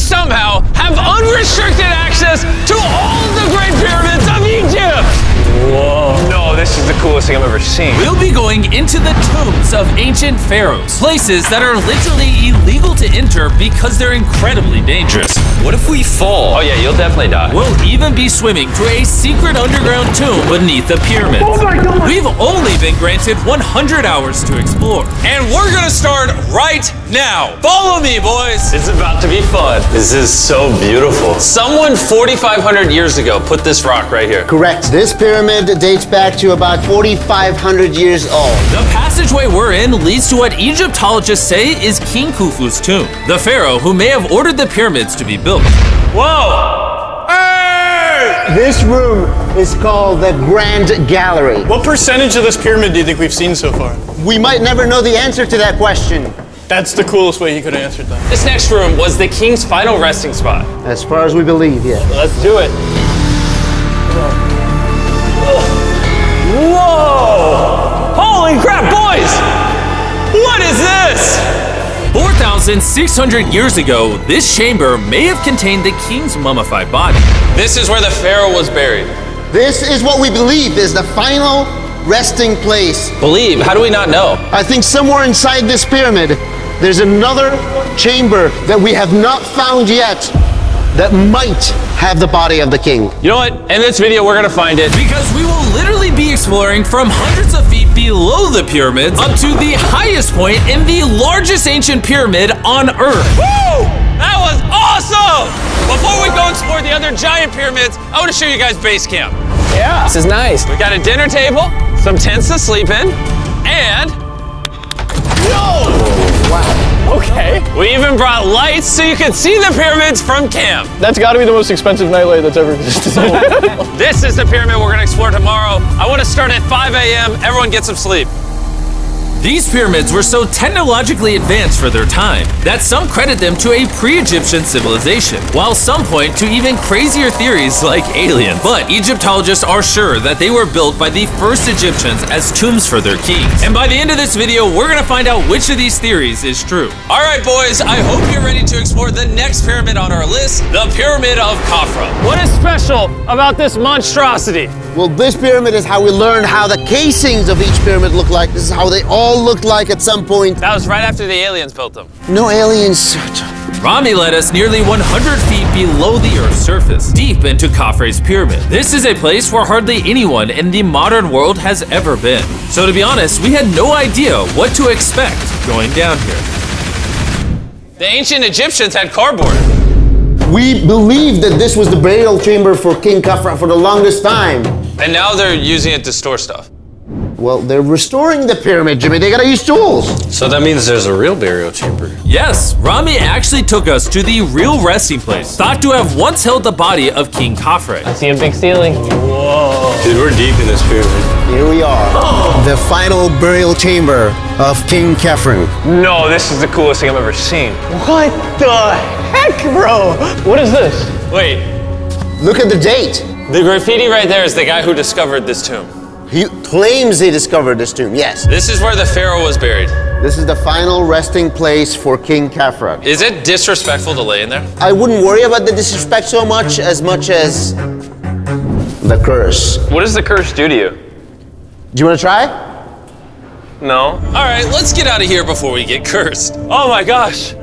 somehow have unrestricted access to all of the Great Pyramids of Egypt! Whoa. No, this is the coolest thing I've ever seen. We'll be going into the tombs of ancient pharaohs, places that are literally illegal to enter because they're incredibly dangerous. What if we fall? Oh yeah, you'll definitely die. We'll even be swimming to a secret underground tomb beneath the pyramids. Oh my God. We've only been granted 100 hours to explore. And we're gonna start right now. Follow me, boys. It's about to be fun. This is so beautiful. Someone 4,500 years ago put this rock right here. Correct. This pyramid dates back to about 4,500 years old. The passageway we're in leads to what Egyptologists say is King Khufu's tomb, the pharaoh who may have ordered the pyramids to be built. Whoa! Hey! This room is called the Grand Gallery. What percentage of this pyramid do you think we've seen so far? We might never know the answer to that question. That's the coolest way he could have answered that. This next room was the king's final resting spot. As far as we believe, yeah. Let's do it. Whoa! Holy crap, boys! What is this? 4,600 years ago, this chamber may have contained the king's mummified body. This is where the pharaoh was buried. This is what we believe is the final resting place. Believe? How do we not know? I think somewhere inside this pyramid, there's another chamber that we have not found yet that might have the body of the king. You know what? In this video, we're gonna find it. Because we will literally be exploring from hundreds of feet below the pyramids up to the highest point in the largest ancient pyramid on Earth. Woo! That was awesome! Before we go explore the other giant pyramids, I want to show you guys base camp. Yeah. This is nice. We got a dinner table, some tents to sleep in, and Okay. we even brought lights so you can see the pyramids from camp. That's got to be the most expensive nightlight that's ever existed. This is the pyramid we're gonna explore tomorrow. I want to start at 5 a.m. Everyone get some sleep. These pyramids were so technologically advanced for their time that some credit them to a pre-Egyptian civilization, while some point to even crazier theories like aliens. But Egyptologists are sure that they were built by the first Egyptians as tombs for their kings. And by the end of this video, we're gonna find out which of these theories is true. All right, boys, I hope you're ready to explore the next pyramid on our list, the Pyramid of Khafra. What is special about this monstrosity? Well, this pyramid is how we learned how the casings of each pyramid look like. This is how they all looked like at some point. That was right after the aliens built them. No aliens. Rami led us nearly 100 feet below the Earth's surface, deep into Khafre's pyramid. This is a place where hardly anyone in the modern world has ever been. So to be honest, we had no idea what to expect going down here. The ancient Egyptians had cardboard. We believe that this was the burial chamber for King Khafra for the longest time. And now they're using it to store stuff. Well, they're restoring the pyramid, Jimmy. They gotta use tools. So that means there's a real burial chamber. Yes, Rami actually took us to the real resting place, thought to have once held the body of King Khafre. I see a big ceiling. Dude, we're deep in this pyramid. Here we are. The final burial chamber of King Khafre. No, this is the coolest thing I've ever seen. What the heck, bro? What is this? Wait, Look at the date. the graffiti right there is the guy who discovered this tomb. He claims he discovered this tomb, yes. This is where the pharaoh was buried. This is the final resting place for King Khafra. Is it disrespectful to lay in there? I wouldn't worry about the disrespect so much as the curse. What does the curse do to you? Do you want to try? No. All right, let's get out of here before we get cursed. Oh my gosh,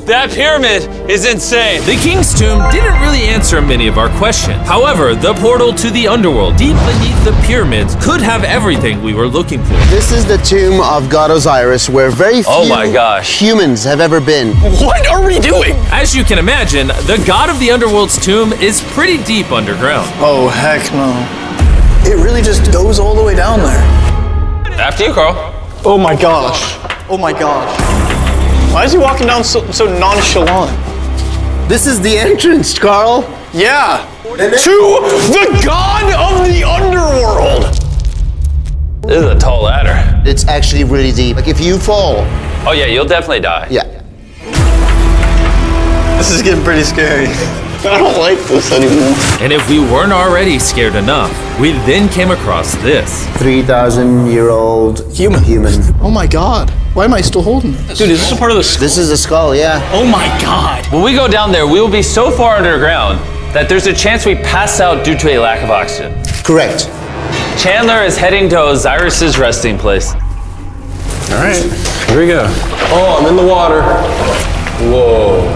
that pyramid is insane. The king's tomb didn't really answer many of our questions. However, the portal to the underworld deep beneath the pyramids could have everything we were looking for. This is the tomb of God Osiris, where very few Oh my gosh. humans have ever been. What are we doing? As you can imagine, the god of the underworld's tomb is pretty deep underground. Oh, heck no. It really just goes all the way down there. After you, Carl. Oh my gosh. Oh my gosh. Why is he walking down so nonchalant? This is the entrance, Carl. Yeah. To the god of the underworld. This is a tall ladder. It's actually really deep. Like if you fall, Oh yeah, you'll definitely die. yeah. This is getting pretty scary. I don't like this anymore. And if we weren't already scared enough, we then came across this. 3,000-year-old human. Oh my god. Why am I still holding this? Dude, is this a part of the skull? This is the skull, yeah. Oh my god. When we go down there, we will be so far underground that there's a chance we pass out due to a lack of oxygen. Correct. Chandler is heading to Osiris's resting place. All right, here we go. Oh, I'm in the water. Whoa.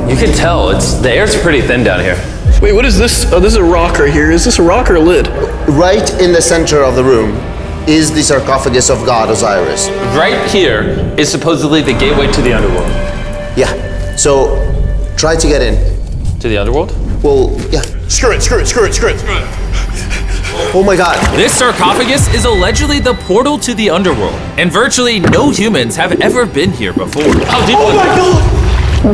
You can tell, the air's pretty thin down here. Wait, what is this? Oh, this is a rock right here. Is this a rock or a lid? Right in the center of the room is the sarcophagus of God Osiris. Right here is supposedly the gateway to the underworld. Yeah. So try to get in. To the underworld? Well, yeah. Screw it. Oh my god. This sarcophagus is allegedly the portal to the underworld, and virtually no humans have ever been here before. How deep Oh was my it? god.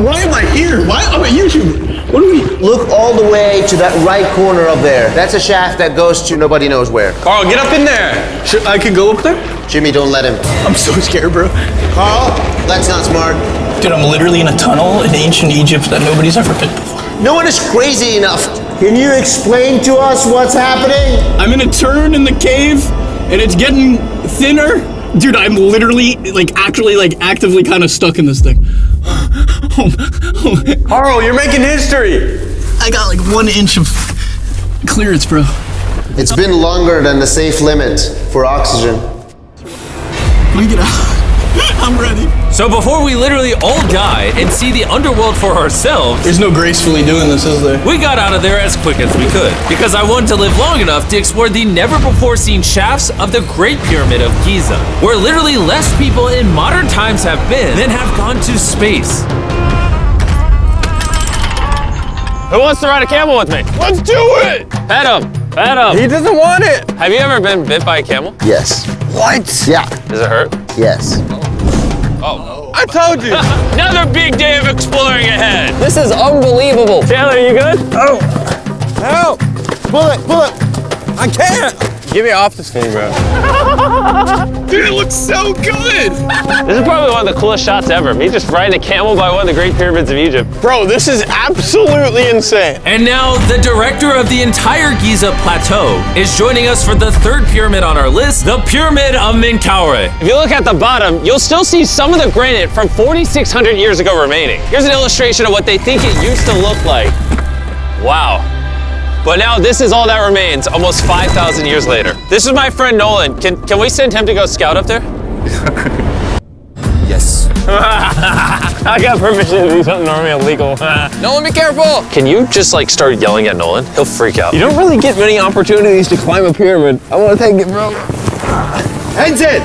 Why am I here? Why? I'm a YouTuber. What do we? Look all the way to that right corner up there. That's a shaft that goes to nobody knows where. Carl, get up in there! I could go up there? Jimmy, don't let him. I'm so scared, bro. Carl, that's not smart. Dude, I'm literally in a tunnel in ancient Egypt that nobody's ever been before. No one is crazy enough. Can you explain to us what's happening? I'm in a turn in the cave, and it's getting thinner. Dude, I'm literally, actively kind of stuck in this thing. Carl, you're making history. I got like 1 inch of clearance, bro. It's been longer than the safe limit for oxygen. Let me get out. I'm ready. So before we literally all die and see the underworld for ourselves, There's no gracefully doing this, is there? we got out of there as quick as we could, because I wanted to live long enough to explore the never-before-seen shafts of the Great Pyramid of Giza, where literally less people in modern times have been than have gone to space. Who wants to ride a camel with me? Let's do it! Pet him! Pet him! He doesn't want it. Have you ever been bit by a camel? Yes. What? Yeah. Does it hurt? Yes. I told you. Another big day of exploring ahead! This is unbelievable. Chandler, you good? Help. Pull it. I can't. Get me off this thing, bro. Dude, it looks so good! This is probably one of the coolest shots ever. Me just riding a camel by one of the Great Pyramids of Egypt. Bro, this is absolutely insane. And now, the director of the entire Giza Plateau is joining us for the third pyramid on our list, the Pyramid of Menkaure. If you look at the bottom, you'll still see some of the granite from 4,600 years ago remaining. Here's an illustration of what they think it used to look like. Wow. But now this is all that remains, almost 5,000 years later. This is my friend Nolan. Can we send him to go scout up there? Yes. I got permission to do something normally illegal. Nolan, be careful. Can you just start yelling at Nolan? He'll freak out. You don't really get many opportunities to climb a pyramid. I want to take it, bro. انزل.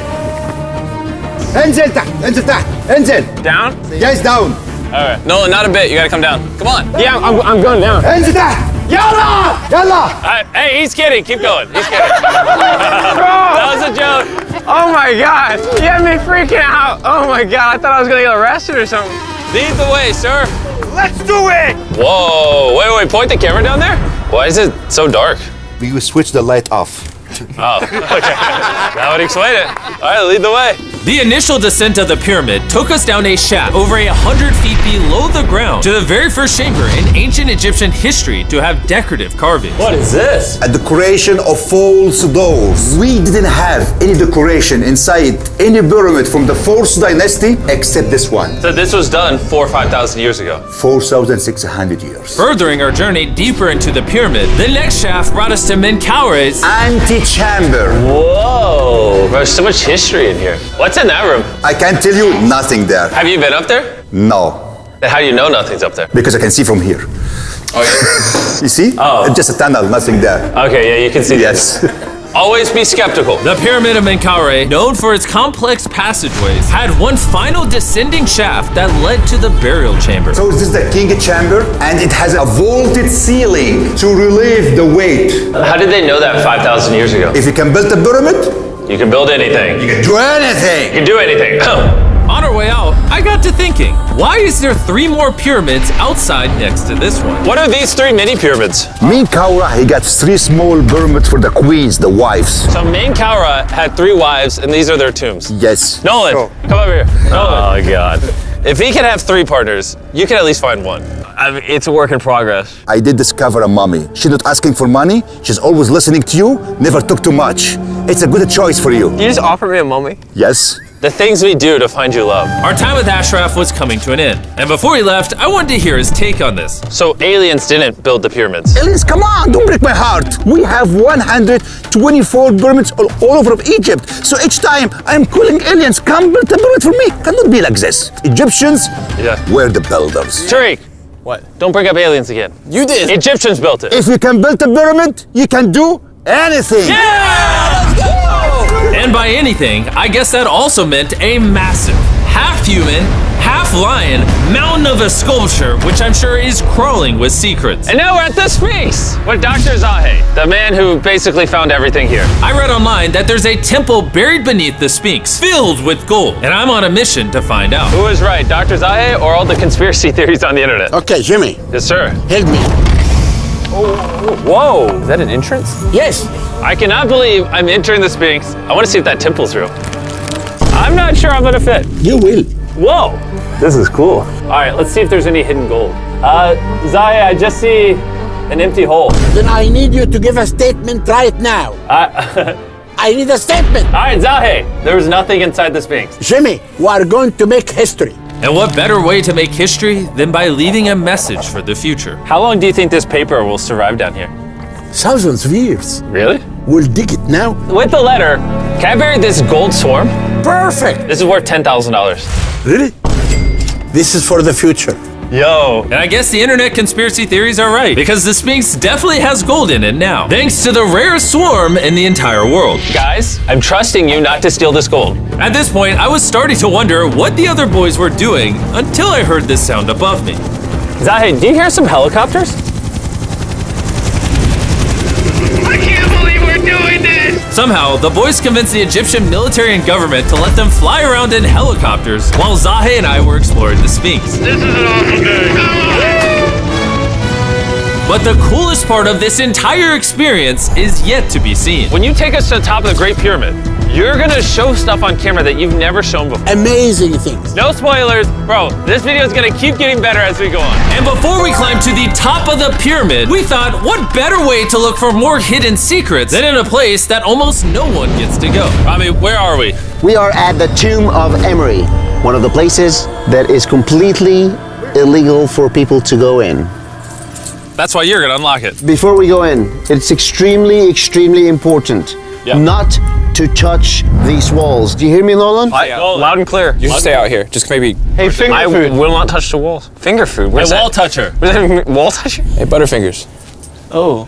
انزل تحت. انزل تحت. انزل. Down? Yes, down. All right. Nolan, not a bit. You gotta come down. Come on. Yeah, I'm going down. انزل تحت. يلا. يلا. Hey, he's kidding. Keep going. He's kidding. That was a joke. Oh my God. You had me freaking out. Oh my God. I thought I was gonna get arrested or something. Lead the way, sir. Let's do it. Whoa. Wait. Point the camera down there. Why is it so dark? We will switch the light off. Oh, okay. That would explain it. All right, lead the way. The initial descent of the pyramid took us down a shaft over 100 feet below the ground to the very first chamber in ancient Egyptian history to have decorative carvings. What is this? A decoration of false doors. We didn't have any decoration inside any pyramid from the 4th dynasty except this one. So this was done 4,000 or 5,000 years ago. 4,600 years. Furthering our journey deeper into the pyramid, the next shaft brought us to Menkaure's Antechamber. Whoa. There's so much history in here. What's in that room? I can tell you nothing there. Have you been up there? No. Then how do you know nothing's up there? Because I can see from here. Oh, yeah. You see? Oh. It's just a tunnel, nothing there. Okay, yeah, you can see Yes. Always be skeptical. The Pyramid of Menkaure, known for its complex passageways, had one final descending shaft that led to the burial chamber. So this is the king chamber, and it has a vaulted ceiling to relieve the weight. How did they know that 5,000 years ago? If you can build a pyramid, You can build anything. you can do anything. You can do anything. On our way out, I got to thinking, why is there 3 more pyramids outside next to this one? What are these 3 mini pyramids? Menkaure, he got 3 small pyramids for the queens, the wives. So Menkaure had 3 wives, and these are their tombs. Yes. Nolan, come over here. Nolan. Oh, God. If he can have 3 partners, you can at least find one. I mean, it's a work in progress. I did discover a mummy. She's not asking for money. She's always listening to you. Never took too much. It's a good choice for you. You just offered me a mummy? Yes. The things we do to find you love. Our time with Ashraf was coming to an end, and before he left, I wanted to hear his take on this. So aliens didn't build the pyramids. Aliens, come on, don't break my heart. We have 124 pyramids all over Egypt. So each time I'm calling aliens, come build a pyramid for me. Cannot be like this. Egyptians were the builders. Tariq, What? don't bring up aliens again. You did. Egyptians built it. If you can build a pyramid, you can do anything. And by anything, I guess that also meant a massive, half-human, half-lion mountain of a sculpture, which I'm sure is crawling with secrets. And now we're at the Sphinx with Dr. Zahe, the man who basically found everything here. I read online that there's a temple buried beneath the Sphinx, filled with gold, and I'm on a mission to find out. Who is right, Dr. Zahe or all the conspiracy theories on the internet? Okay, Jimmy, Yes, sir. help me. Whoa, is that an entrance? Yes. I cannot believe I'm entering the Sphinx. I want to see if that temple's real. I'm not sure I'm gonna fit. You will. Whoa, this is cool. All right, let's see if there's any hidden gold. Zahe, I just see an empty hole. Then I need you to give a statement right now. I need a statement. All right, Zahe, there was nothing inside the Sphinx. Jimmy, we are going to make history. And what better way to make history than by leaving a message for the future? How long do you think this paper will survive down here? Thousands of years. Really? We'll dig it now. With the letter, can I bury this gold swarm? Perfect. This is worth $10,000. Really? This is for the future. Yo. And I guess the internet conspiracy theories are right, because the Sphinx definitely has gold in it now, thanks to the rarest swarm in the entire world. Guys, I'm trusting you not to steal this gold. At this point, I was starting to wonder what the other boys were doing until I heard this sound above me. Zahe, do you hear some helicopters? I can't believe we're doing this! Somehow, the boys convinced the Egyptian military and government to let them fly around in helicopters while Zahe and I were exploring the Sphinx. This is an awesome day. But the coolest part of this entire experience is yet to be seen. When you take us to the top of the Great Pyramid, you're gonna show stuff on camera that you've never shown before. Amazing things. No spoilers, bro. This video is gonna keep getting better as we go on. And before we climb to the top of the pyramid, we thought, what better way to look for more hidden secrets than in a place that almost no one gets to go? Rami, where are we? We are at the tomb of Emery, one of the places that is completely illegal for people to go in. That's why you're gonna unlock it. Before we go in, it's extremely important not to touch these walls. Do you hear me, Nolan? Loud and clear. You should stay out here. Just maybe. Hey, finger food. I will not touch the walls. Finger food. Where's Wall that? toucher. Where's that wall toucher? Hey, Butterfingers.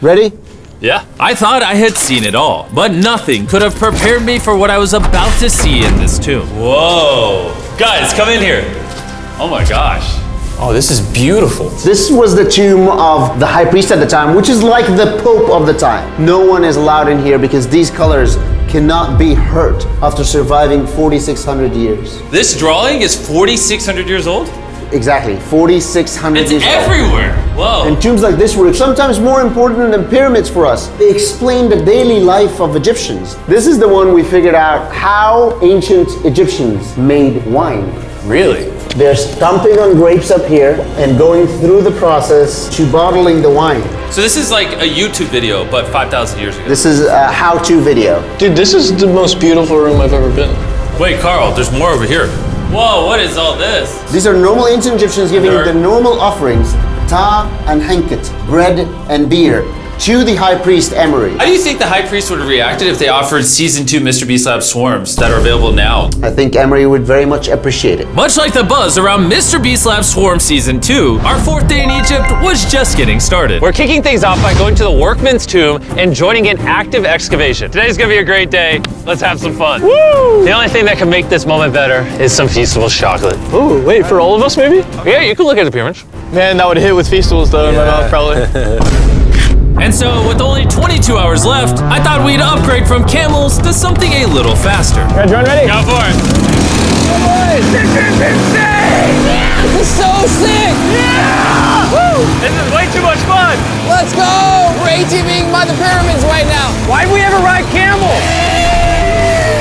Ready? Yeah. I thought I had seen it all, but nothing could have prepared me for what I was about to see in this tomb. Whoa. Guys, come in here. Oh my gosh. Oh, this is beautiful. This was the tomb of the high priest at the time, which is like the pope of the time. No one is allowed in here because these colors cannot be hurt after surviving 4,600 years. This drawing is 4,600 years old? Exactly, 4,600 It's years old. everywhere. Whoa. And tombs like this were sometimes more important than pyramids for us. They explain the daily life of Egyptians. This is the one we figured out how ancient Egyptians made wine. Really? They're stomping on grapes up here and going through the process to bottling the wine. So this is like a YouTube video, but 5,000 years ago. This is a how-to video. Dude, this is the most beautiful room I've ever been. Wait, Carl, there's more over here. Whoa, what is all this? These are normal ancient Egyptians giving Nerd. the normal offerings, ta and henket, bread and beer, to the high priest Emery. How do you think the high priest would have reacted if they offered Season 2 Mr. Beast Lab swarms that are available now? I think Emery would very much appreciate it. Much like the buzz around Mr. Beast Lab Swarm Season 2, our 4th day in Egypt was just getting started. We're kicking things off by going to the workman's tomb and joining an active excavation. Today's gonna be a great day. Let's have some fun. Woo! The only thing that can make this moment better is some Feastables chocolate. Ooh, wait, for all of us maybe? Yeah, you can look at the pyramids. Man, that would hit with Feastables though in my mouth probably. And so, with only 22 hours left, I thought we'd upgrade from camels to something a little faster. Everyone ready? Go for it. This is so sick! Yeah! Woo! This is way too much fun. Let's go! We're ATVing by the pyramids right now. Why'd we ever ride camel?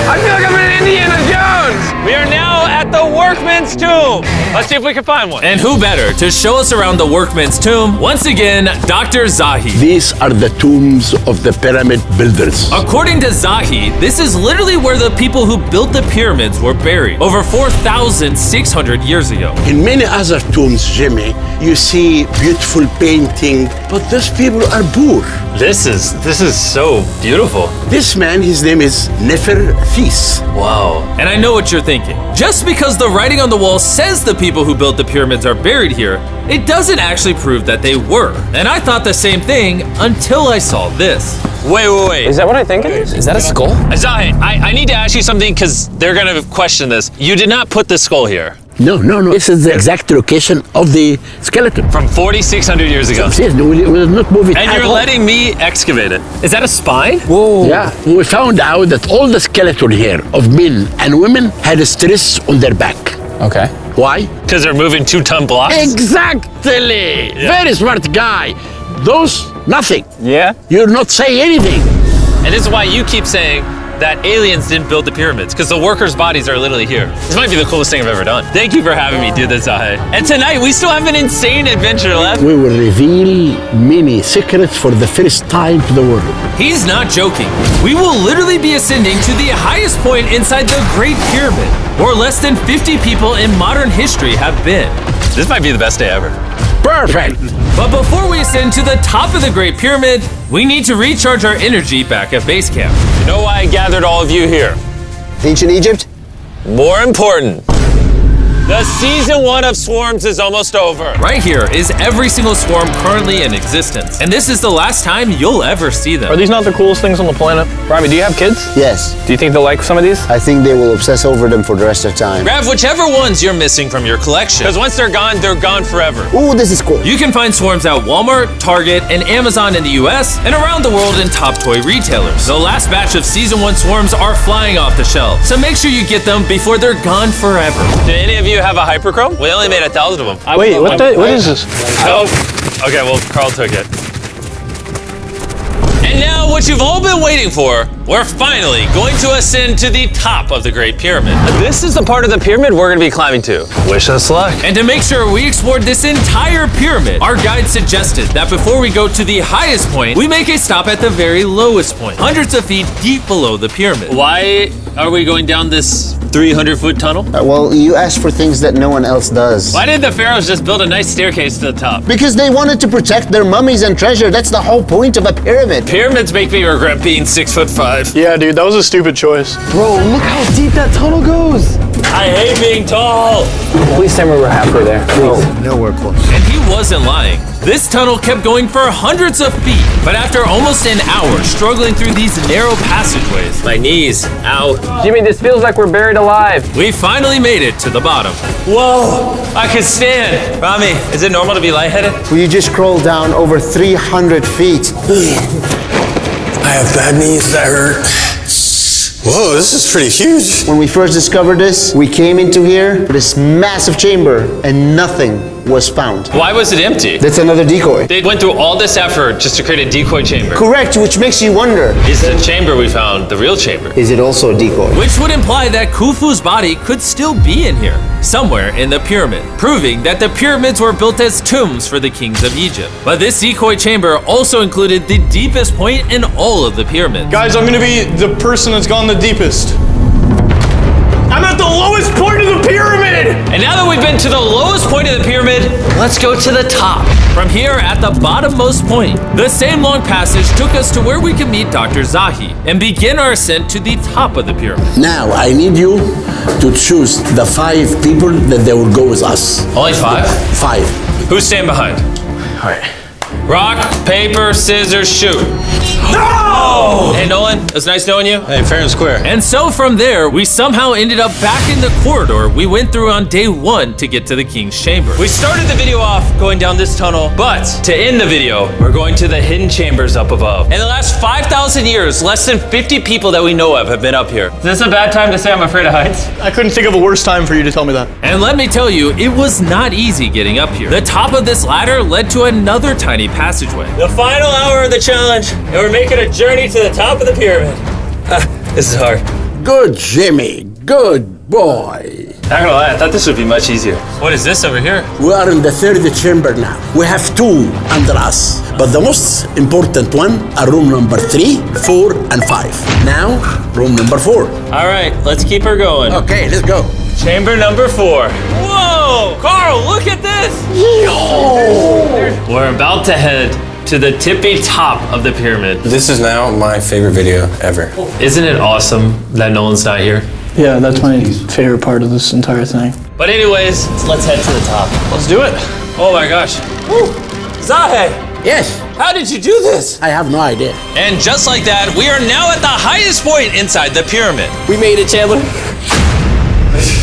I feel like I'm in Indiana Jones. We are now at the workman's tomb. Let's see if we can find one. And who better to show us around the workman's tomb? Once again, Dr. Zahi. These are the tombs of the pyramid builders. According to Zahi, this is literally where the people who built the pyramids were buried over 4,600 years ago. In many other tombs, Jimmy, you see beautiful painting, but those people are poor. This is so beautiful. This man, his name is Neferthis. Wow. And I know what you're thinking. Just because the writing on the wall says the people who built the pyramids are buried here, it doesn't actually prove that they were. And I thought the same thing until I saw this. Wait. Is that what I think it is? Is that a skull? Zahi, I need to ask you something because they're gonna question this. You did not put the skull here. No. This is the exact location of the skeleton. From 4,600 years ago. Yes, we will not move it And at you're all. letting me excavate it. Is that a spine? Oh. Yeah, we found out that all the skeleton here of men and women had a stress on their back. Okay. Why? Because they're moving 2-ton blocks? Exactly! Very smart guy. Those, nothing. Yeah? You're not saying anything. And this is why you keep saying that aliens didn't build the pyramids, because the workers' bodies are literally here. This might be the coolest thing I've ever done. Thank you for having me do this, Zahi. And tonight, we still have an insane adventure left. We will reveal many secrets for the first time to the world. He's not joking. We will literally be ascending to the highest point inside the Great Pyramid, where less than 50 people in modern history have been. This might be the best day ever. Perfect! But before we ascend to the top of the Great Pyramid, we need to recharge our energy back at base camp. You know why I gathered all of you here? Ancient Egypt? More important, the season 1 of Swarms is almost over. Right here is every single swarm currently in existence, and this is the last time you'll ever see them. Are these not the coolest things on the planet? Robbie, do you have kids? Yes. Do you think they'll like some of these? I think they will obsess over them for the rest of time. Grab whichever ones you're missing from your collection, because once they're gone forever. Ooh, this is cool. You can find swarms at Walmart, Target, and Amazon in the US, and around the world in top toy retailers. The last batch of Season 1 swarms are flying off the shelf, so make sure you get them before they're gone forever. Do any of you have a hyperchrome? We only made 1,000 of them. Wait, what is this? Oh, okay, well, Carl took it. And now, what you've all been waiting for, we're finally going to ascend to the top of the Great Pyramid. This is the part of the pyramid we're gonna be climbing to. Wish us luck. And to make sure we explored this entire pyramid, our guide suggested that before we go to the highest point, we make a stop at the very lowest point, hundreds of feet deep below the pyramid. Why are we going down this 300-foot tunnel? Well, you asked for things that no one else does. Why did the pharaohs just build a nice staircase to the top? Because they wanted to protect their mummies and treasure. That's the whole point of a pyramid. Pyramids make me regret being 6'5". Yeah, dude, that was a stupid choice. Bro, look how deep that tunnel goes. I hate being tall. Please tell me we're halfway there. Please. Nowhere close. And he wasn't lying. This tunnel kept going for hundreds of feet, but after almost an hour struggling through these narrow passageways, My knees, ow. Jimmy, this feels like we're buried alive. we finally made it to the bottom. Whoa, I can stand. Rami, is it normal to be lightheaded? We just crawled down over 300 feet. I have bad knees that hurt. Whoa, this is pretty huge. When we first discovered this, we came into here, this massive chamber, and nothing was found. Why was it empty? That's another decoy. They went through all this effort just to create a decoy chamber. Correct, which makes you wonder, Is the chamber we found the real chamber? is it also a decoy? Which would imply that Khufu's body could still be in here, somewhere in the pyramid, proving that the pyramids were built as tombs for the kings of Egypt. But this decoy chamber also included the deepest point in all of the pyramids. Guys, I'm gonna be the person that's gone the deepest. I'm at the lowest point of the pyramid! And now that we've been to the lowest point of the pyramid, let's go to the top. From here at the bottommost point, the same long passage took us to where we could meet Dr. Zahi and begin our ascent to the top of the pyramid. Now, I need you to choose the 5 people that they will go with us. Only 5? 5. Who's staying behind? All right. Rock, paper, scissors, shoot. No! Hey, Nolan, it was nice knowing you. Hey, fair and square. And so from there, we somehow ended up back in the corridor we went through on day 1 to get to the king's chamber. We started the video off going down this tunnel, but to end the video, we're going to the hidden chambers up above. In the last 5,000 years, less than 50 people that we know of have been up here. Is this a bad time to say I'm afraid of heights? I couldn't think of a worse time for you to tell me that. And let me tell you, it was not easy getting up here. The top of this ladder led to another tiny passageway. The final hour of the challenge, and we're making a journey to the top of the pyramid. This is hard. Good, Jimmy. Good boy. Not gonna lie, I thought this would be much easier. What is this over here? We are in the third chamber now. We have two under us, but the most important one are room number 3, 4, and 5. Now, room number 4. All right, let's keep her going. Okay, let's go. Chamber number 4. Whoa! Carl, look at this! We're about to head to the tippy top of the pyramid. This is now my favorite video ever. Isn't it awesome that Nolan's not here? Yeah, that's my favorite part of this entire thing. But anyways, let's head to the top. Let's do it. Oh my gosh. Woo. Zahe, Yes, how did you do this? I have no idea. And just like that, we are now at the highest point inside the pyramid. We made it, Chandler.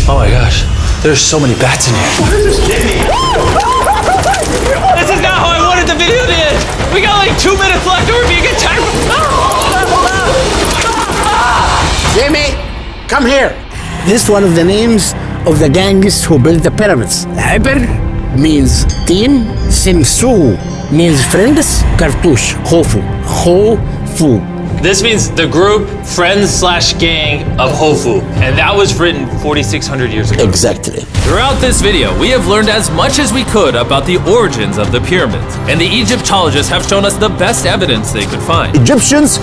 Oh my gosh, there's so many bats in here. This is not how I wanted the video to end. We got like 2 minutes left or we're being attacked. Jimmy, come here. This is one of the names of the gangs who built the pyramids. Hyper means team, Simsu means friends, Cartouche, Hofu. Hofu. This means the group, friends/gang of Hofu. And that was written 4,600 years ago. Exactly. Throughout this video, we have learned as much as we could about the origins of the pyramids. And the Egyptologists have shown us the best evidence they could find. Egyptians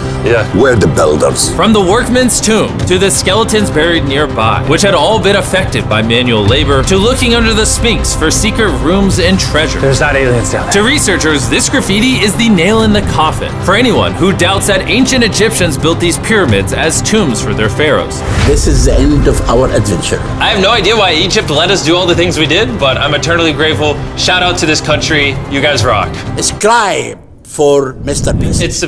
were the builders. From the workman's tomb to the skeletons buried nearby, which had all been affected by manual labor, to looking under the Sphinx for secret rooms and treasure. There's not aliens down there. To researchers, this graffiti is the nail in the coffin for anyone who doubts that ancient Egyptians built these pyramids as tombs for their pharaohs. This is the end of our adventure. I have no idea why Egypt let us do all the things we did, but I'm eternally grateful. Shout out to this country. You guys rock. Subscribe for Mr. Beast. It's